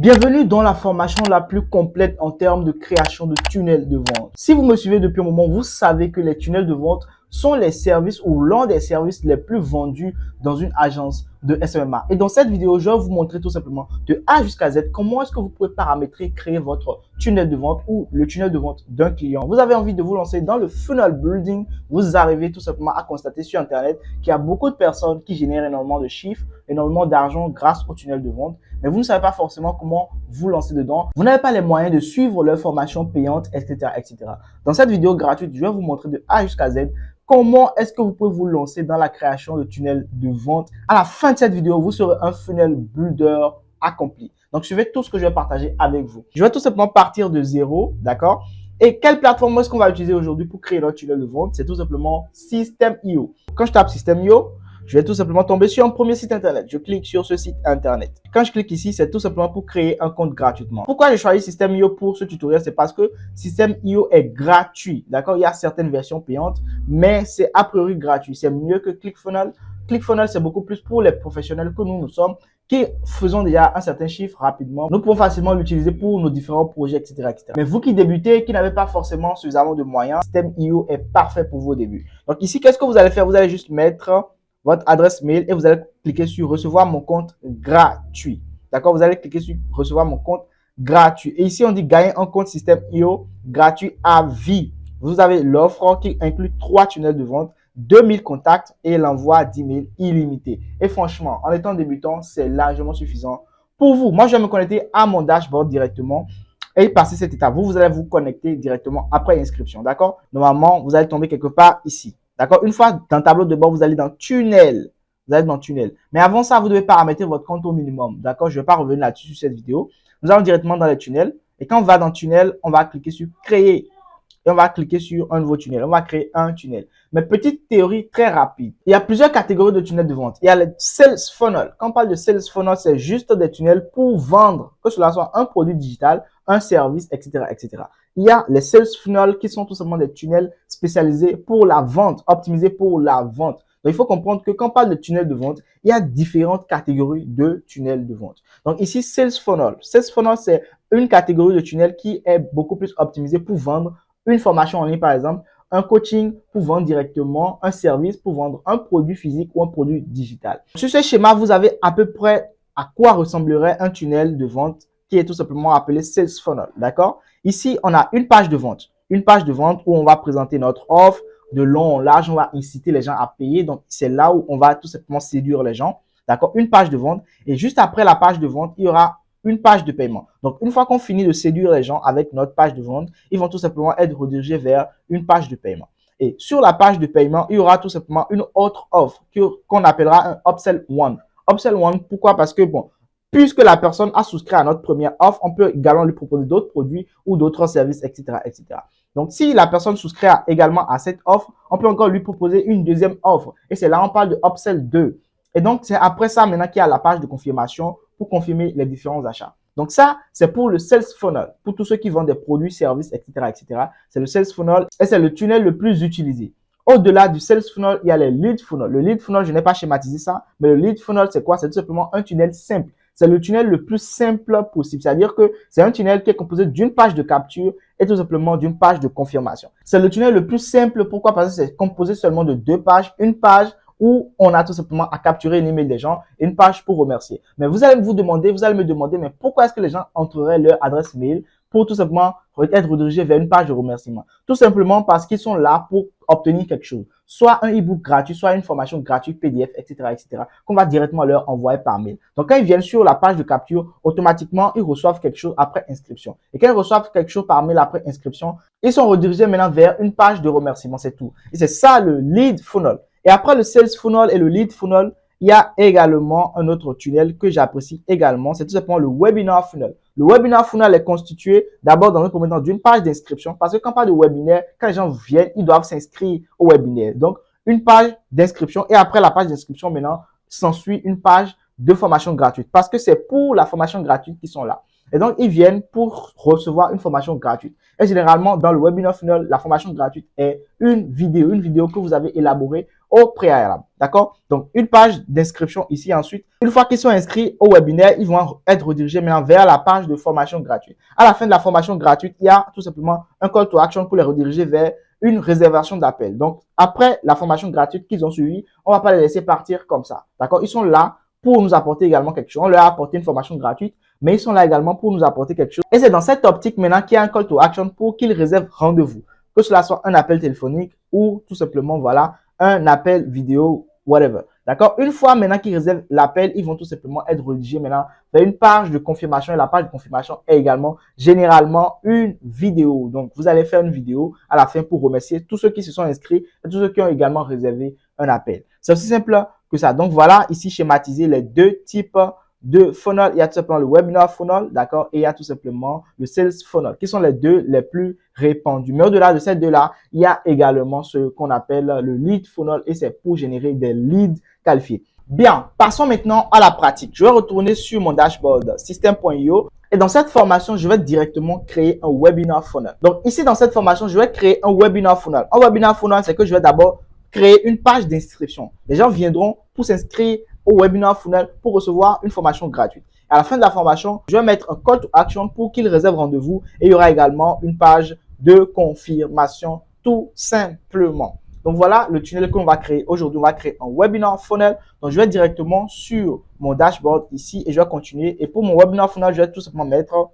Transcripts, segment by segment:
Bienvenue dans la formation la plus complète en termes de création de tunnels de vente. Si vous me suivez depuis un moment, vous savez que les tunnels de vente sont les services ou l'un des services les plus vendus dans une agence de SMMA. Et dans cette vidéo, je vais vous montrer tout simplement de A jusqu'à Z comment est-ce que vous pouvez paramétrer, créer votre tunnel de vente ou le tunnel de vente d'un client. Vous avez envie de vous lancer dans le funnel building, vous arrivez tout simplement à constater sur Internet qu'il y a beaucoup de personnes qui génèrent énormément de chiffres, énormément d'argent grâce au tunnel de vente, mais vous ne savez pas forcément comment vous lancer dedans. Vous n'avez pas les moyens de suivre leur formation payante, etc., etc. Dans cette vidéo gratuite, je vais vous montrer de A jusqu'à Z comment est-ce que vous pouvez vous lancer dans la création de tunnels de vente. À la fin de cette vidéo, vous serez un funnel builder accompli. Donc, suivez tout ce que je vais partager avec vous. Je vais tout simplement partir de zéro, d'accord? Et quelle plateforme est-ce qu'on va utiliser aujourd'hui pour créer notre tunnel de vente? C'est tout simplement System.io. Quand je tape System.io, je vais tout simplement tomber sur un premier site internet. Je clique sur ce site internet. Quand je clique ici, c'est tout simplement pour créer un compte gratuitement. Pourquoi j'ai choisi System.io pour ce tutoriel? C'est parce que System.io est gratuit. D'accord? Il y a certaines versions payantes, mais c'est a priori gratuit. C'est mieux que ClickFunnels. ClickFunnels, c'est beaucoup plus pour les professionnels que nous sommes, qui faisons déjà un certain chiffre rapidement. Nous pouvons facilement l'utiliser pour nos différents projets, etc., etc. Mais vous qui débutez, qui n'avez pas forcément suffisamment de moyens, System.io est parfait pour vos débuts. Donc ici, qu'est-ce que vous allez faire? Vous allez juste mettre votre adresse mail et vous allez cliquer sur recevoir mon compte gratuit. D'accord? Vous allez cliquer sur recevoir mon compte gratuit. Et ici, on dit gagner un compte System.io gratuit à vie. Vous avez l'offre qui inclut 3 tunnels de vente, 2000 contacts et l'envoi d'emails illimité. Et franchement, en étant débutant, c'est largement suffisant pour vous. Moi, je vais me connecter à mon dashboard directement et passer cette étape. Vous allez vous connecter directement après l'inscription. D'accord? Normalement, vous allez tomber quelque part ici. D'accord? Une fois dans le tableau de bord, vous allez dans tunnel. Vous allez dans tunnel. Mais avant ça, vous devez paramétrer votre compte au minimum. D'accord? Je ne vais pas revenir là-dessus sur cette vidéo. Nous allons directement dans les tunnels. Et quand on va dans tunnel, on va cliquer sur créer. Et on va cliquer sur un nouveau tunnel. On va créer un tunnel. Mais petite théorie très rapide. Il y a plusieurs catégories de tunnels de vente. Il y a les sales funnel. Quand on parle de sales funnel, c'est juste des tunnels pour vendre, que cela soit un produit digital, un service, etc., etc. Il y a les sales funnel qui sont tout simplement des tunnels spécialisés pour la vente, optimisés pour la vente. Donc, il faut comprendre que quand on parle de tunnel de vente, il y a différentes catégories de tunnels de vente. Donc, ici, sales funnel. Sales funnel, c'est une catégorie de tunnel qui est beaucoup plus optimisée pour vendre une formation en ligne, par exemple, un coaching pour vendre directement, un service pour vendre un produit physique ou un produit digital. Sur ce schéma, vous avez à peu près à quoi ressemblerait un tunnel de vente qui est tout simplement appelé Sales Funnel, d'accord? Ici, on a une page de vente. Une page de vente où on va présenter notre offre de long en large, on va inciter les gens à payer. Donc, c'est là où on va tout simplement séduire les gens, d'accord? Une page de vente. Et juste après la page de vente, il y aura une page de paiement. Donc, une fois qu'on finit de séduire les gens avec notre page de vente, ils vont tout simplement être redirigés vers une page de paiement. Et sur la page de paiement, il y aura tout simplement une autre offre qu'on appellera un Upsell One. Upsell One, pourquoi? Parce que, bon, puisque la personne a souscrit à notre première offre, on peut également lui proposer d'autres produits ou d'autres services, etc., etc. Donc, si la personne souscrit également à cette offre, on peut encore lui proposer une deuxième offre. Et c'est là on parle de Upsell 2. Et donc, c'est après ça maintenant qu'il y a la page de confirmation pour confirmer les différents achats. Donc ça, c'est pour le Sales Funnel. Pour tous ceux qui vendent des produits, services, etc., etc. C'est le Sales Funnel et c'est le tunnel le plus utilisé. Au-delà du Sales Funnel, il y a les Lead Funnel. Le Lead Funnel, je n'ai pas schématisé ça, mais le Lead Funnel, c'est quoi? C'est tout simplement un tunnel simple. C'est le tunnel le plus simple possible. C'est-à-dire que c'est un tunnel qui est composé d'une page de capture et tout simplement d'une page de confirmation. C'est le tunnel le plus simple. Pourquoi? Parce que c'est composé seulement de 2 pages. Une page où on a tout simplement à capturer l'email des gens et une page pour remercier. Mais vous allez me demander, mais pourquoi est-ce que les gens entreraient leur adresse mail pour tout simplement être redirigés vers une page de remerciement? Tout simplement parce qu'ils sont là pour obtenir quelque chose. Soit un e-book gratuit, soit une formation gratuite PDF, etc., etc., qu'on va directement leur envoyer par mail. Donc, quand ils viennent sur la page de capture, automatiquement, ils reçoivent quelque chose après inscription. Et quand ils reçoivent quelque chose par mail après inscription, ils sont redirigés maintenant vers une page de remerciement, c'est tout. Et c'est ça le Lead Funnel. Et après le Sales Funnel et le Lead Funnel, il y a également un autre tunnel que j'apprécie également. C'est tout simplement le Webinar Funnel. Le Webinar Funnel est constitué d'abord dans un premier temps d'une page d'inscription parce que quand on parle de webinaire, quand les gens viennent, ils doivent s'inscrire au webinaire. Donc, une page d'inscription et après la page d'inscription, maintenant, s'ensuit une page de formation gratuite parce que c'est pour la formation gratuite qu'ils sont là. Et donc, ils viennent pour recevoir une formation gratuite. Et généralement, dans le Webinar Funnel, la formation gratuite est une vidéo que vous avez élaborée au préalable. D'accord? Donc, une page d'inscription ici. Ensuite, une fois qu'ils sont inscrits au webinaire, ils vont être redirigés maintenant vers la page de formation gratuite. À la fin de la formation gratuite, il y a tout simplement un call to action pour les rediriger vers une réservation d'appel. Donc, après la formation gratuite qu'ils ont suivie, on ne va pas les laisser partir comme ça. D'accord? Ils sont là pour nous apporter également quelque chose. On leur a apporté une formation gratuite, mais ils sont là également pour nous apporter quelque chose. Et c'est dans cette optique maintenant qu'il y a un call to action pour qu'ils réservent rendez-vous. Que cela soit un appel téléphonique ou tout simplement, voilà, un appel vidéo, whatever. D'accord? Une fois maintenant qu'ils réservent l'appel, ils vont tout simplement être redirigés maintenant vers une page de confirmation. Et la page de confirmation est également généralement une vidéo. Donc, vous allez faire une vidéo à la fin pour remercier tous ceux qui se sont inscrits et tous ceux qui ont également réservé un appel. C'est aussi simple que ça. Donc, voilà ici schématisé les deux types de funnel. Il y a tout simplement le webinar funnel, d'accord, et il y a tout simplement le sales funnel, qui sont les deux les plus répandus. Mais au-delà de ces deux-là, il y a également ce qu'on appelle le lead funnel et c'est pour générer des leads qualifiés. Bien, passons maintenant à la pratique. Je vais retourner sur mon dashboard system.io et dans cette formation, je vais directement créer un webinar funnel. Donc ici, dans cette formation, je vais créer un webinar funnel. Un webinar funnel, c'est que je vais d'abord créer une page d'inscription. Les gens viendront pour s'inscrire au webinar funnel pour recevoir une formation gratuite. À la fin de la formation, je vais mettre un call to action pour qu'ils réservent rendez-vous et il y aura également une page de confirmation tout simplement. Donc voilà le tunnel que l'on va créer. Aujourd'hui, on va créer un webinar funnel. Donc je vais directement sur mon dashboard ici et je vais continuer. Et pour mon webinar funnel, je vais tout simplement mettre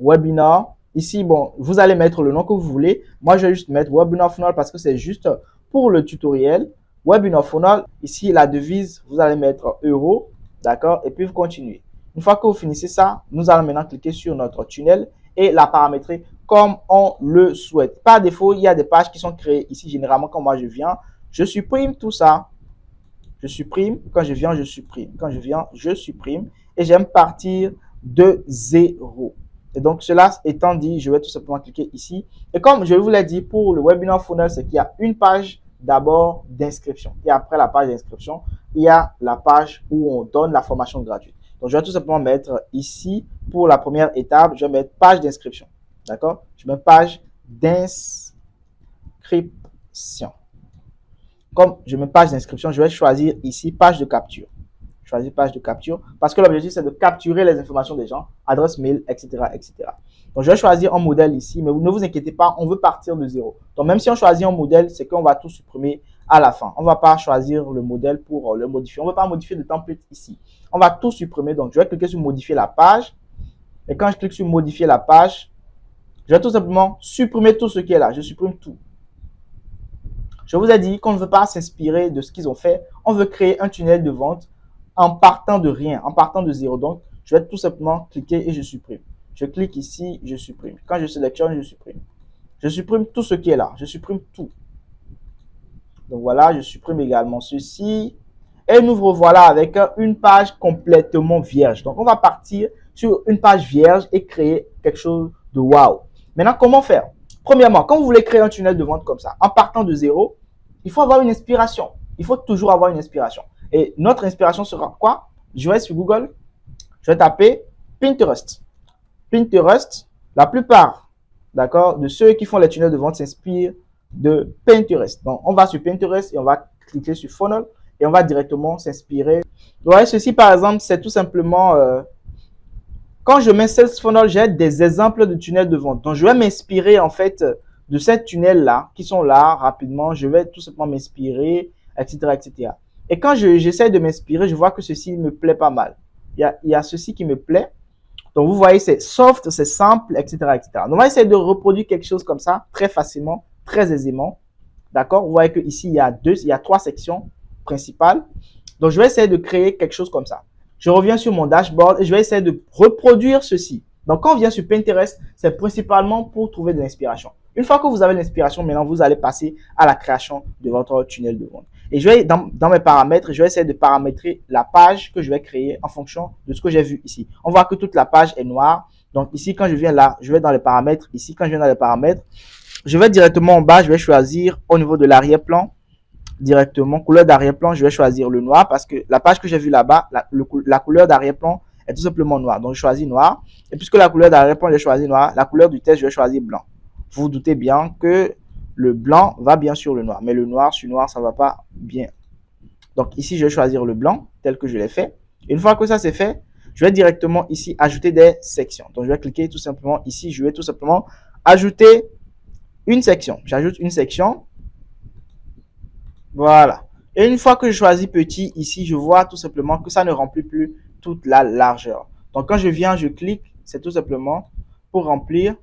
webinar. Ici, bon, vous allez mettre le nom que vous voulez. Moi, je vais juste mettre webinar funnel parce que c'est juste pour le tutoriel. Webinar funnel, ici la devise, vous allez mettre euro, d'accord, et puis vous continuez. Une fois que vous finissez ça, nous allons maintenant cliquer sur notre tunnel et la paramétrer comme on le souhaite. Par défaut, il y a des pages qui sont créées ici, généralement quand moi je viens, je supprime tout ça, je supprime, quand je viens, je supprime, quand je viens, je supprime et j'aime partir de 0. Et donc, cela étant dit, je vais tout simplement cliquer ici. Et comme je vous l'ai dit, pour le webinar funnel, c'est qu'il y a une page d'abord d'inscription. Et après la page d'inscription, il y a la page où on donne la formation gratuite. Donc, je vais tout simplement mettre ici, pour la première étape, je vais mettre page d'inscription. D'accord? Je mets page d'inscription. Comme je mets page d'inscription, je vais choisir ici page de capture. Choisir page de capture parce que l'objectif, c'est de capturer les informations des gens, adresse mail, etc., etc. Donc, je vais choisir un modèle ici, mais ne vous inquiétez pas, on veut partir de 0. Donc, même si on choisit un modèle, c'est qu'on va tout supprimer à la fin. On ne va pas choisir le modèle pour le modifier. On ne va pas modifier de template ici. On va tout supprimer. Donc, je vais cliquer sur modifier la page. Et quand je clique sur modifier la page, je vais tout simplement supprimer tout ce qui est là. Je supprime tout. Je vous ai dit qu'on ne veut pas s'inspirer de ce qu'ils ont fait. On veut créer un tunnel de vente en partant de rien, en partant de 0. Donc, je vais tout simplement cliquer et je supprime. Je clique ici, je supprime. Quand je sélectionne, je supprime. Je supprime tout ce qui est là. Je supprime tout. Donc voilà, je supprime également ceci. Et nous revoilà avec une page complètement vierge. Donc, on va partir sur une page vierge et créer quelque chose de wow. Maintenant, comment faire? Premièrement, quand vous voulez créer un tunnel de vente comme ça, en partant de 0, il faut avoir une inspiration. Il faut toujours avoir une inspiration. Et notre inspiration sera quoi? Je vais sur Google, je vais taper Pinterest. Pinterest, la plupart, d'accord, de ceux qui font les tunnels de vente s'inspirent de Pinterest. Donc, on va sur Pinterest et on va cliquer sur Funnel et on va directement s'inspirer. Vous voyez, ceci, par exemple, c'est tout simplement, quand je mets Sales Funnel, j'ai des exemples de tunnels de vente. Donc, je vais m'inspirer, en fait, de ces tunnels-là qui sont là rapidement. Je vais tout simplement m'inspirer, etc., etc. Et quand j'essaie de m'inspirer, je vois que ceci me plaît pas mal. Il y a ceci qui me plaît. Donc, vous voyez, c'est soft, c'est simple, etc., etc. Donc, on va essayer de reproduire quelque chose comme ça très facilement, très aisément. D'accord? Vous voyez qu'ici, il y a 3 sections principales. Donc, je vais essayer de créer quelque chose comme ça. Je reviens sur mon dashboard et je vais essayer de reproduire ceci. Donc, quand on vient sur Pinterest, c'est principalement pour trouver de l'inspiration. Une fois que vous avez l'inspiration, maintenant, vous allez passer à la création de votre tunnel de vente. Et je vais, dans mes paramètres, je vais essayer de paramétrer la page que je vais créer en fonction de ce que j'ai vu ici. On voit que toute la page est noire. Donc, ici, quand je viens là, je vais dans les paramètres. Ici, quand je viens dans les paramètres, je vais directement en bas, je vais choisir au niveau de l'arrière-plan, directement, couleur d'arrière-plan, je vais choisir le noir parce que la page que j'ai vue là-bas, la couleur d'arrière-plan est tout simplement noire. Donc, je choisis noir. Et puisque la couleur d'arrière-plan, j'ai choisi noir, la couleur du texte, je vais choisir blanc. Vous vous doutez bien que le blanc va bien sur le noir. Mais le noir sur noir, ça ne va pas bien. Donc ici, je vais choisir le blanc tel que je l'ai fait. Une fois que ça c'est fait, je vais directement ici ajouter des sections. Donc je vais cliquer tout simplement ici. Je vais tout simplement ajouter une section. J'ajoute une section. Voilà. Et une fois que je choisis petit ici, je vois tout simplement que ça ne remplit plus toute la largeur. Donc quand je viens, je clique, c'est tout simplement pour remplir.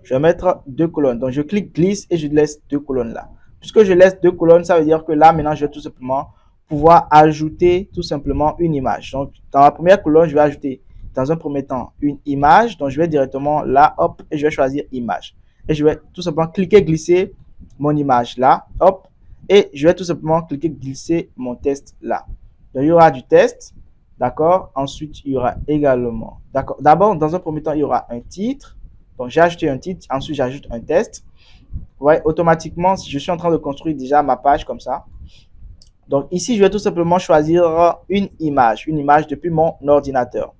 Je vais mettre 2 colonnes. Donc je clique glisse et je laisse 2 colonnes là. Puisque je laisse 2 colonnes, ça veut dire que là maintenant je vais tout simplement pouvoir ajouter tout simplement une image. Donc dans la première colonne, je vais ajouter dans un premier temps une image. Donc je vais directement là, hop, et je vais choisir image. Et je vais tout simplement cliquer glisser mon image là, hop, et je vais tout simplement cliquer glisser mon test là. Donc il y aura du test, d'accord. Ensuite il y aura également, d'accord. D'abord dans un premier temps il y aura un titre. Donc j'ai ajouté un titre, ensuite j'ajoute un test. Vous voyez, automatiquement, je suis en train de construire déjà ma page comme ça. Donc ici, je vais tout simplement choisir une image depuis mon ordinateur.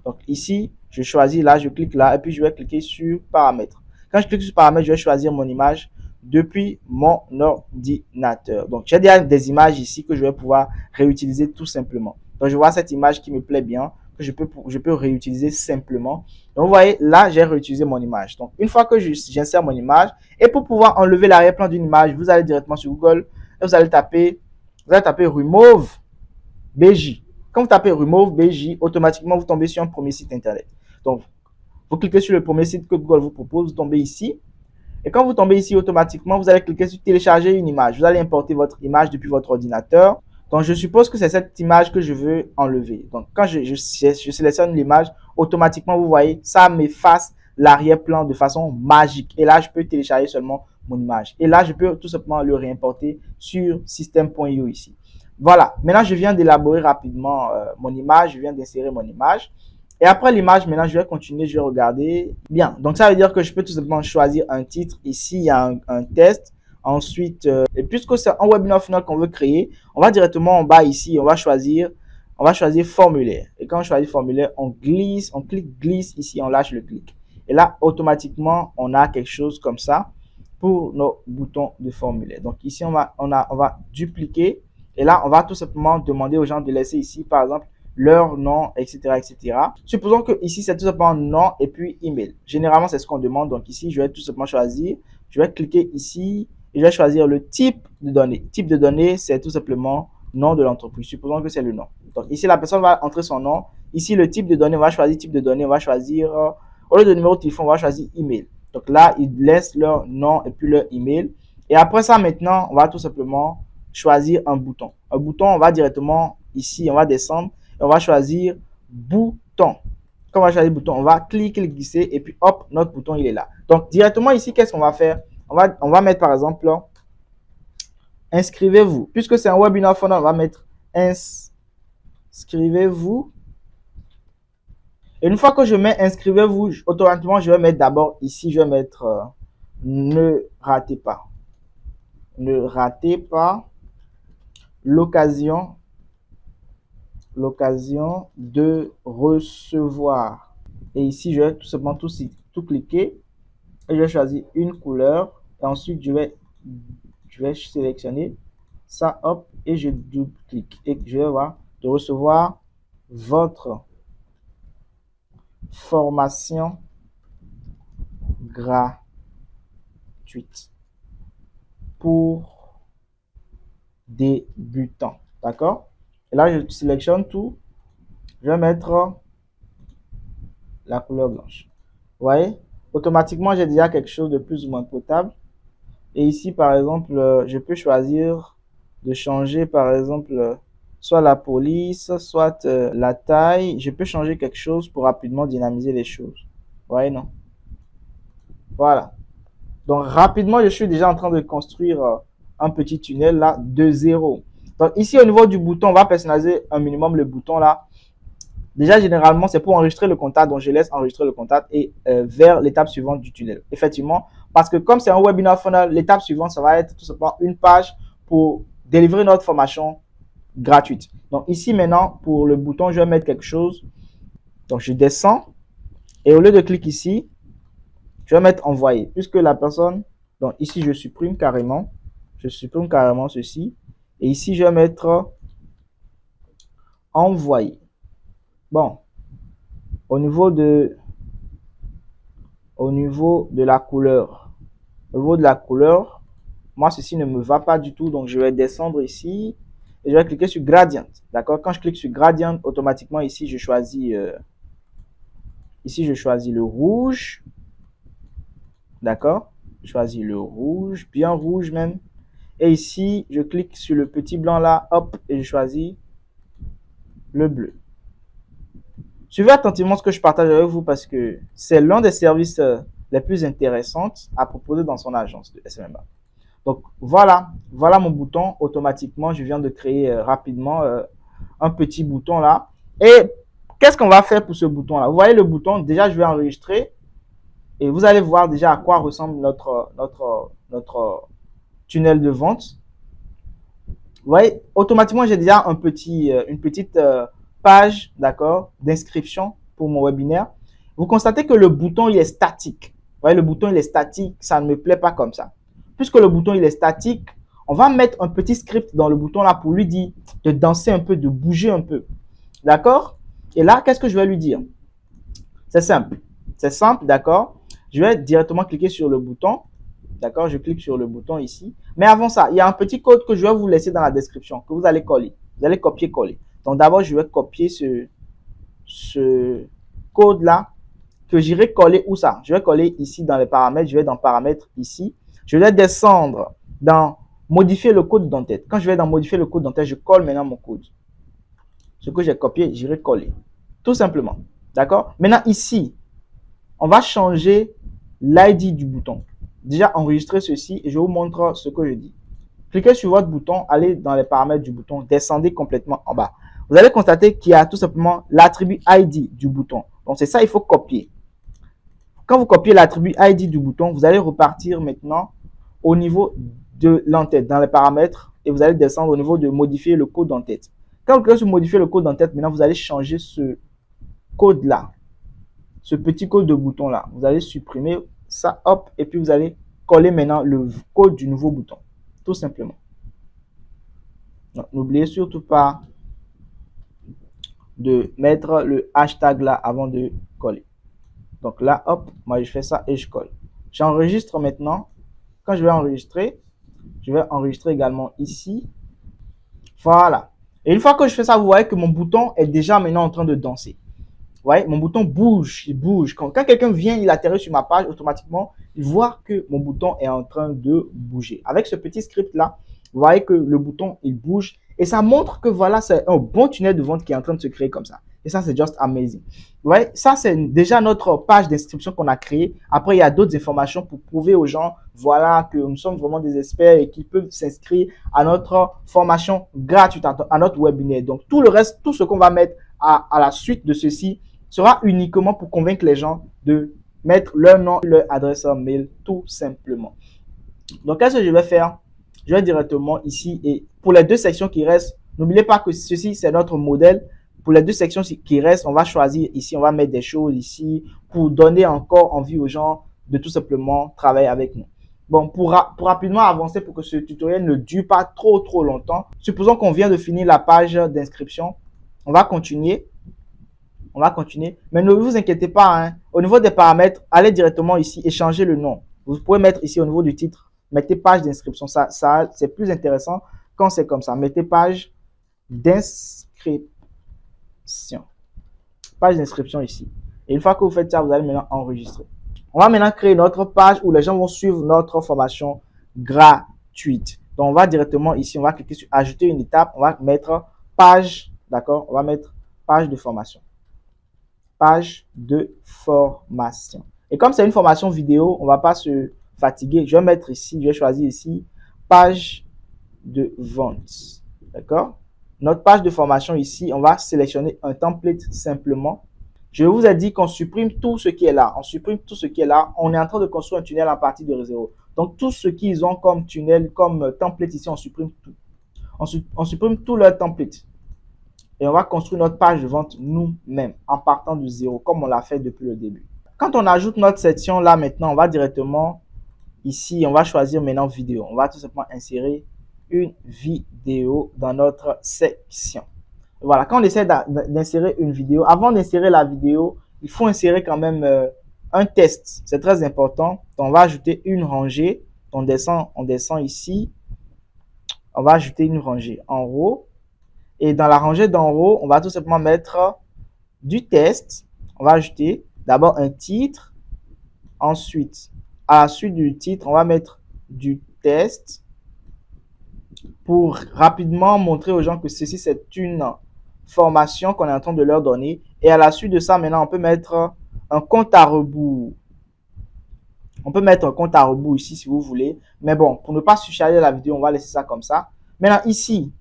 Donc ici, je choisis là, je clique là, et puis je vais cliquer sur paramètres. Quand je clique sur paramètres, je vais choisir mon image depuis mon ordinateur. Donc j'ai déjà des images ici que je vais pouvoir réutiliser tout simplement. Donc je vois cette image qui me plaît bien, que je peux réutiliser simplement. Donc vous voyez, là j'ai réutilisé mon image. Donc une fois que j'insère mon image, et pour pouvoir enlever l'arrière-plan d'une image, vous allez directement sur Google et vous allez taper remove BJ. Quand vous tapez remove BJ, automatiquement vous tombez sur un premier site internet. Donc vous cliquez sur le premier site que Google vous propose, vous tombez ici. Et quand vous tombez ici, automatiquement, vous allez cliquer sur télécharger une image. Vous allez importer votre image depuis votre ordinateur. Donc, je suppose que c'est cette image que je veux enlever. Donc, quand je sélectionne l'image, automatiquement, vous voyez, ça m'efface l'arrière-plan de façon magique. Et là, je peux télécharger seulement mon image. Et là, je peux tout simplement le réimporter sur system.io ici. Voilà. Maintenant, je viens d'élaborer rapidement mon image. Je viens d'insérer mon image. Et après l'image, maintenant, je vais continuer, je vais regarder. Bien, donc ça veut dire que je peux tout simplement choisir un titre. Ici, il y a un test. Ensuite, et puisque c'est un webinaire final qu'on veut créer, on va directement en bas ici, on va choisir formulaire. Et quand on choisit formulaire, on clique glisse ici, on lâche le clic. Et là, automatiquement, on a quelque chose comme ça pour nos boutons de formulaire. Donc ici, on va dupliquer. Et là, on va tout simplement demander aux gens de laisser ici, par exemple, leur nom, etc., etc. Supposons que ici, c'est tout simplement nom et puis email. Généralement, c'est ce qu'on demande. Donc ici, je vais tout simplement choisir. Je vais cliquer ici et je vais choisir le type de données. Type de données, c'est tout simplement nom de l'entreprise. Supposons que c'est le nom. Donc ici, la personne va entrer son nom. Ici, le type de données, on va choisir type de données. On va choisir, au lieu de numéro de téléphone, on va choisir email. Donc là, ils laissent leur nom et puis leur email. Et après ça, maintenant, on va tout simplement choisir un bouton. Un bouton, on va directement ici, on va descendre. On va choisir bouton. Quand on va choisir bouton, on va cliquer, glisser et puis hop, notre bouton il est là. Donc directement ici, qu'est-ce qu'on va faire? On va mettre par exemple inscrivez-vous. Puisque c'est un webinaire funnel, on va mettre inscrivez-vous. Et une fois que je mets inscrivez-vous, automatiquement je vais mettre d'abord ici, je vais mettre ne ratez pas. Ne ratez pas l'occasion de recevoir. Et ici, je vais tout simplement tout cliquer et je vais choisir une couleur. Et ensuite, je vais sélectionner ça, hop, et je double-clique. Et je vais voir de recevoir votre formation gratuite pour débutants. D'accord? Et là, je sélectionne tout. Je vais mettre la couleur blanche. Vous voyez? Automatiquement, j'ai déjà quelque chose de plus ou moins potable. Et ici, par exemple, je peux choisir de changer, par exemple, soit la police, soit la taille. Je peux changer quelque chose pour rapidement dynamiser les choses. Vous voyez, non? Voilà. Donc, rapidement, je suis déjà en train de construire un petit tunnel là de zéro. Donc, ici, au niveau du bouton, on va personnaliser un minimum le bouton là. Déjà, généralement, c'est pour enregistrer le contact. Donc, je laisse enregistrer le contact et vers l'étape suivante du tunnel. Effectivement, parce que comme c'est un webinaire funnel, l'étape suivante, ça va être tout simplement une page pour délivrer notre formation gratuite. Donc, ici, maintenant, pour le bouton, je vais mettre quelque chose. Donc, je descends et au lieu de cliquer ici, Je vais mettre envoyer, puisque la personne, donc ici je supprime carrément ceci. Et ici je vais mettre envoyer. Bon, au niveau de la couleur, moi ceci ne me va pas du tout, donc je vais descendre ici et je vais cliquer sur gradient. D'accord? Quand je clique sur gradient, automatiquement ici je choisis le rouge. D'accord? Je choisis le rouge, bien rouge même. Et ici, je clique sur le petit blanc là, hop, et je choisis le bleu. Suivez attentivement ce que je partage avec vous parce que c'est l'un des services les plus intéressants à proposer dans son agence de SMMA. Donc voilà mon bouton. Automatiquement, je viens de créer rapidement un petit bouton là. Et qu'est-ce qu'on va faire pour ce bouton là? Vous voyez le bouton, déjà je vais enregistrer et vous allez voir déjà à quoi ressemble notre tunnel de vente. Vous voyez, automatiquement, j'ai déjà une petite page, d'accord, d'inscription pour mon webinaire. Vous constatez que le bouton, il est statique. Vous voyez, le bouton, il est statique. Ça ne me plaît pas comme ça. Puisque le bouton, il est statique, on va mettre un petit script dans le bouton là pour lui dire de danser un peu, de bouger un peu. D'accord? Et là, qu'est-ce que je vais lui dire? C'est simple. C'est simple, d'accord? Je vais directement cliquer sur le bouton. D'accord, je clique sur le bouton ici. Mais avant ça, il y a un petit code que je vais vous laisser dans la description, que vous allez coller. Vous allez copier-coller. Donc d'abord, je vais copier ce code-là, que j'irai coller où ça? Je vais coller ici dans les paramètres. Je vais dans paramètres ici. Je vais descendre dans modifier le code d'entête. Quand je vais dans modifier le code d'entête, je colle maintenant mon code. Ce que j'ai copié, j'irai coller. Tout simplement. D'accord? Maintenant ici, on va changer l'ID du bouton. Déjà enregistrer ceci et je vous montre ce que je dis. Cliquez sur votre bouton, allez dans les paramètres du bouton, descendez complètement en bas. Vous allez constater qu'il y a tout simplement l'attribut ID du bouton. Donc c'est ça, il faut copier. Quand vous copiez l'attribut ID du bouton, vous allez repartir maintenant au niveau de l'entête, dans les paramètres, et vous allez descendre au niveau de modifier le code d'entête. Quand vous cliquez sur modifier le code d'entête, maintenant vous allez changer ce code-là, ce petit code de bouton là. Vous allez supprimer ça, hop, et puis vous allez coller maintenant le code du nouveau bouton, tout simplement. N'oubliez surtout pas de mettre le hashtag là avant de coller. Donc là, hop, moi je fais ça et je colle. J'enregistre maintenant. Quand je vais enregistrer également ici. Voilà. Et une fois que je fais ça, vous voyez que mon bouton est déjà maintenant en train de danser. Vous voyez, mon bouton bouge, il bouge. Quand quelqu'un vient, il atterrit sur ma page, automatiquement, il voit que mon bouton est en train de bouger. Avec ce petit script-là, vous voyez que le bouton, il bouge. Et ça montre que voilà, c'est un bon tunnel de vente qui est en train de se créer comme ça. Et ça, c'est just amazing. Vous voyez, ça, c'est déjà notre page d'inscription qu'on a créée. Après, il y a d'autres informations pour prouver aux gens, voilà, que nous sommes vraiment des experts et qu'ils peuvent s'inscrire à notre formation gratuite, à notre webinaire. Donc, tout le reste, tout ce qu'on va mettre à la suite de ceci sera uniquement pour convaincre les gens de mettre leur nom, leur adresse mail, tout simplement. Donc, qu'est-ce que je vais faire? Je vais directement ici et pour les deux sections qui restent, n'oubliez pas que ceci, c'est notre modèle. Pour les deux sections qui restent, on va choisir ici, on va mettre des choses ici pour donner encore envie aux gens de tout simplement travailler avec nous. Bon, pour rapidement avancer, pour que ce tutoriel ne dure pas trop longtemps, supposons qu'on vient de finir la page d'inscription. On va continuer. Mais ne vous inquiétez pas, hein. Au niveau des paramètres, allez directement ici et changez le nom. Vous pouvez mettre ici au niveau du titre, mettez page d'inscription. Ça c'est plus intéressant quand c'est comme ça. Mettez page d'inscription. Page d'inscription ici. Et une fois que vous faites ça, vous allez maintenant enregistrer. On va maintenant créer notre page où les gens vont suivre notre formation gratuite. Donc, on va directement ici, on va cliquer sur ajouter une étape. On va mettre page, d'accord? On va mettre page de formation. Page de formation. Et comme c'est une formation vidéo, on ne va pas se fatiguer. Je vais mettre ici, je vais choisir ici, page de vente. D'accord? Notre page de formation ici, on va sélectionner un template simplement. Je vous ai dit qu'on supprime tout ce qui est là. On supprime tout ce qui est là. On est en train de construire un tunnel à partir de zéro. Donc, tout ce qu'ils ont comme tunnel, comme template ici, on supprime tout. On supprime tout leur template. Et on va construire notre page de vente nous-mêmes en partant de zéro, comme on l'a fait depuis le début. Quand on ajoute notre section là maintenant, on va directement ici, on va choisir maintenant vidéo. On va tout simplement insérer une vidéo dans notre section. Voilà, quand on essaie d'insérer une vidéo, avant d'insérer la vidéo, il faut insérer quand même un test. C'est très important. Donc, on va ajouter une rangée. On descend ici. On va ajouter une rangée en haut. Et dans la rangée d'en haut, on va tout simplement mettre du test. On va ajouter d'abord un titre. Ensuite, à la suite du titre, on va mettre du test pour rapidement montrer aux gens que ceci, c'est une formation qu'on est en train de leur donner. Et à la suite de ça, maintenant, on peut mettre un compte à rebours. On peut mettre un compte à rebours ici si vous voulez. Mais bon, pour ne pas surcharger la vidéo, on va laisser ça comme ça. Maintenant, ici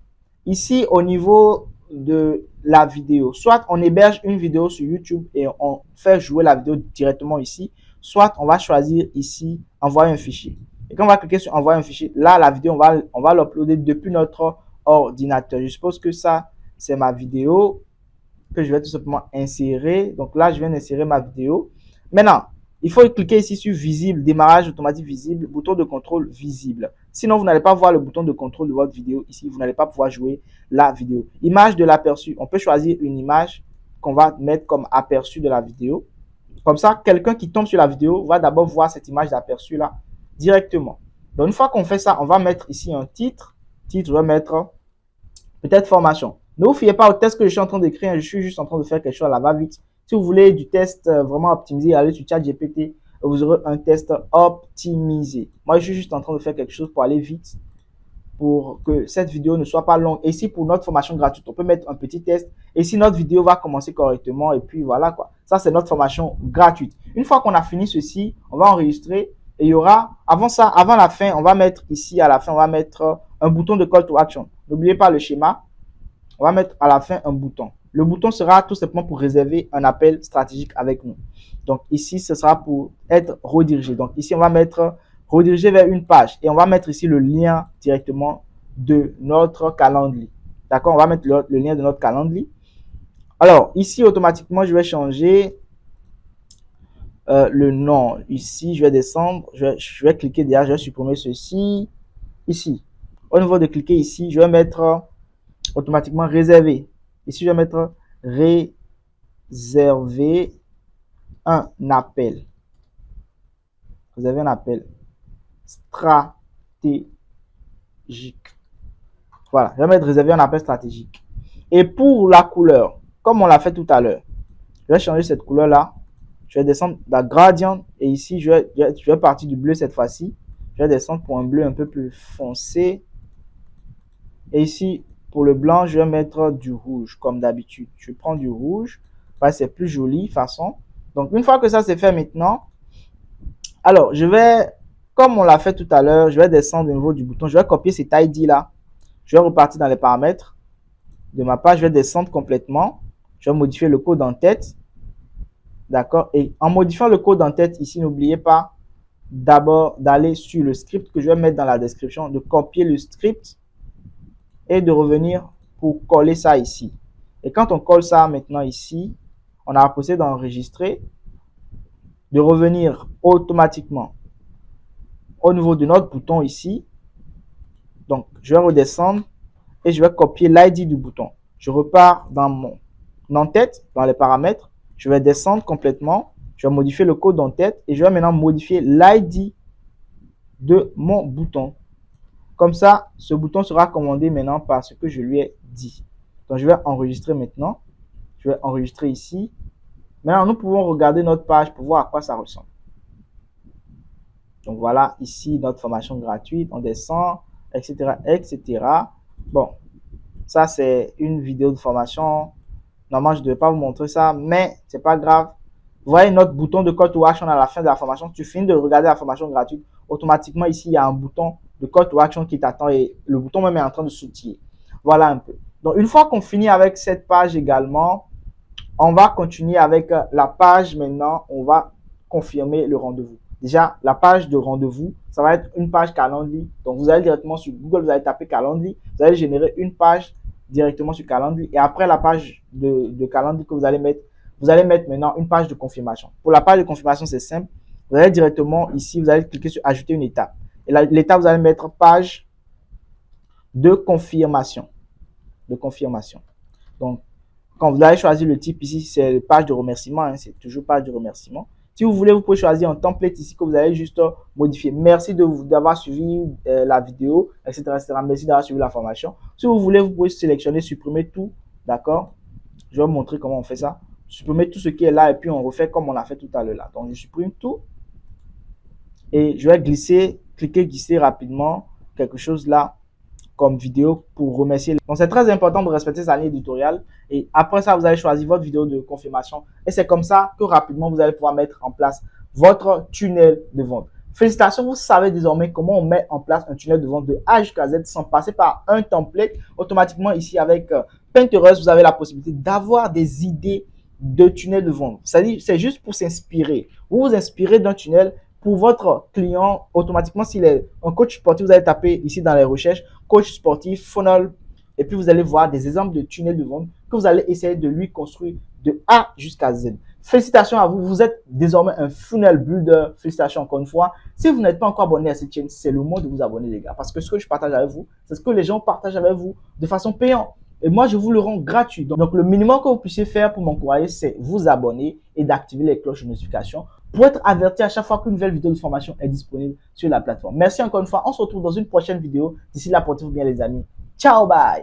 au niveau de la vidéo, soit on héberge une vidéo sur YouTube et on fait jouer la vidéo directement ici, soit on va choisir ici, envoyer un fichier. Et quand on va cliquer sur envoyer un fichier, là, la vidéo, on va l'uploader depuis notre ordinateur. Je suppose que ça, c'est ma vidéo que je vais tout simplement insérer. Donc là, je viens d'insérer ma vidéo. Maintenant, il faut cliquer ici sur visible, démarrage automatique visible, bouton de contrôle visible. Sinon, vous n'allez pas voir le bouton de contrôle de votre vidéo ici. Vous n'allez pas pouvoir jouer la vidéo. Image de l'aperçu. On peut choisir une image qu'on va mettre comme aperçu de la vidéo. Comme ça, quelqu'un qui tombe sur la vidéo va d'abord voir cette image d'aperçu là directement. Donc, une fois qu'on fait ça, on va mettre ici un titre. Titre, je vais mettre peut-être formation. Ne vous fiez pas au test que je suis en train d'écrire. Je suis juste en train de faire quelque chose à la va-vite. Si vous voulez du test vraiment optimisé, allez sur ChatGPT. Vous aurez un test optimisé. Moi, je suis juste en train de faire quelque chose pour aller vite, pour que cette vidéo ne soit pas longue. Et ici, pour notre formation gratuite, on peut mettre un petit test. Et si notre vidéo va commencer correctement, et puis voilà quoi. Ça, c'est notre formation gratuite. Une fois qu'on a fini ceci, on va enregistrer. Et il y aura, avant ça, avant la fin, on va mettre ici, à la fin, on va mettre un bouton de call to action. N'oubliez pas le schéma. On va mettre à la fin un bouton. Le bouton sera tout simplement pour réserver un appel stratégique avec nous. Donc ici, ce sera pour être redirigé. Donc ici, on va mettre rediriger vers une page. Et on va mettre ici le lien directement de notre calendrier. D'accord? On va mettre le lien de notre calendrier. Alors, ici, automatiquement, je vais changer le nom. Ici, je vais descendre. Je vais cliquer derrière. Je vais supprimer ceci. Ici. Au niveau de cliquer ici, je vais mettre automatiquement réservé. Ici, je vais mettre réserver un appel. Réserver un appel stratégique. Voilà, je vais mettre réserver un appel stratégique. Et pour la couleur, comme on l'a fait tout à l'heure, je vais changer cette couleur-là. Je vais descendre dans gradient et ici, je vais partir du bleu cette fois-ci. Je vais descendre pour un bleu un peu plus foncé. Et ici, pour le blanc, je vais mettre du rouge, comme d'habitude. Je prends du rouge, parce que c'est plus joli, façon. Donc, une fois que ça c'est fait maintenant, alors, je vais, comme on l'a fait tout à l'heure, je vais descendre au niveau du bouton. Je vais copier cet ID là. Je vais repartir dans les paramètres de ma page. Je vais descendre complètement. Je vais modifier le code en tête. D'accord? Et en modifiant le code en tête, ici, n'oubliez pas d'abord d'aller sur le script que je vais mettre dans la description, de copier le script et de revenir pour coller ça ici. Et quand on colle ça maintenant ici, on a la possibilité d'enregistrer, de revenir automatiquement au niveau de notre bouton ici. Donc, je vais redescendre et je vais copier l'ID du bouton. Je repars dans mon en-tête, dans les paramètres. Je vais descendre complètement. Je vais modifier le code en-tête et je vais maintenant modifier l'ID de mon bouton. Comme ça, ce bouton sera commandé maintenant par ce que je lui ai dit. Donc, je vais enregistrer maintenant. Je vais enregistrer ici. Maintenant, nous pouvons regarder notre page pour voir à quoi ça ressemble. Donc, voilà ici notre formation gratuite. On descend, etc., etc. Bon, ça, c'est une vidéo de formation. Normalement, je ne devais pas vous montrer ça, mais c'est pas grave. Vous voyez notre bouton de call to action à la fin de la formation. Tu finis de regarder la formation gratuite. Automatiquement, ici, il y a un bouton de call to action qui t'attend et le bouton même est en train de s'outiller. Voilà un peu. Donc, une fois qu'on finit avec cette page également, on va continuer avec la page maintenant. On va confirmer le rendez-vous. Déjà, la page de rendez-vous, ça va être une page calendrier. Donc, vous allez directement sur Google, vous allez taper calendrier. Vous allez générer une page directement sur calendrier. Et après la page de calendrier que vous allez mettre, vous allez mettre maintenant une page de confirmation. Pour la page de confirmation, c'est simple. Vous allez directement ici, vous allez cliquer sur ajouter une étape. Et l'étape, vous allez mettre page de confirmation. Donc, quand vous allez choisir le type ici, c'est page de remerciement, hein, c'est toujours page de remerciement. Si vous voulez, vous pouvez choisir un template ici que vous allez juste modifier. Merci d'avoir suivi la vidéo, etc., etc. Merci d'avoir suivi la formation. Si vous voulez, vous pouvez sélectionner, supprimer tout, d'accord? Je vais vous montrer comment on fait ça. Supprimer tout ce qui est là et puis on refait comme on a fait tout à l'heure là. Donc, je supprime tout et je vais cliquer glisser rapidement quelque chose là comme vidéo pour remercier. Donc, c'est très important de respecter sa ligne éditoriale. Et après ça, vous allez choisir votre vidéo de confirmation. Et c'est comme ça que rapidement, vous allez pouvoir mettre en place votre tunnel de vente. Félicitations, vous savez désormais comment on met en place un tunnel de vente de A jusqu'à Z sans passer par un template. Automatiquement, ici, avec Pinterest, vous avez la possibilité d'avoir des idées de tunnel de vente. C'est-à-dire, c'est juste pour s'inspirer. Vous vous inspirez d'un tunnel pour votre client. Automatiquement, s'il est un coach sportif, vous allez taper ici dans les recherches coach sportif, funnel, et puis vous allez voir des exemples de tunnels de vente que vous allez essayer de lui construire de A jusqu'à Z. Félicitations à vous, vous êtes désormais un funnel builder. Félicitations encore une fois. Si vous n'êtes pas encore abonné à cette chaîne, c'est le moment de vous abonner les gars, parce que ce que je partage avec vous, c'est ce que les gens partagent avec vous de façon payante. Et moi, je vous le rends gratuit. Donc, le minimum que vous puissiez faire pour m'encourager, c'est vous abonner et d'activer les cloches de notification pour être averti à chaque fois qu'une nouvelle vidéo de formation est disponible sur la plateforme. Merci encore une fois. On se retrouve dans une prochaine vidéo. D'ici là, portez-vous bien les amis. Ciao, bye!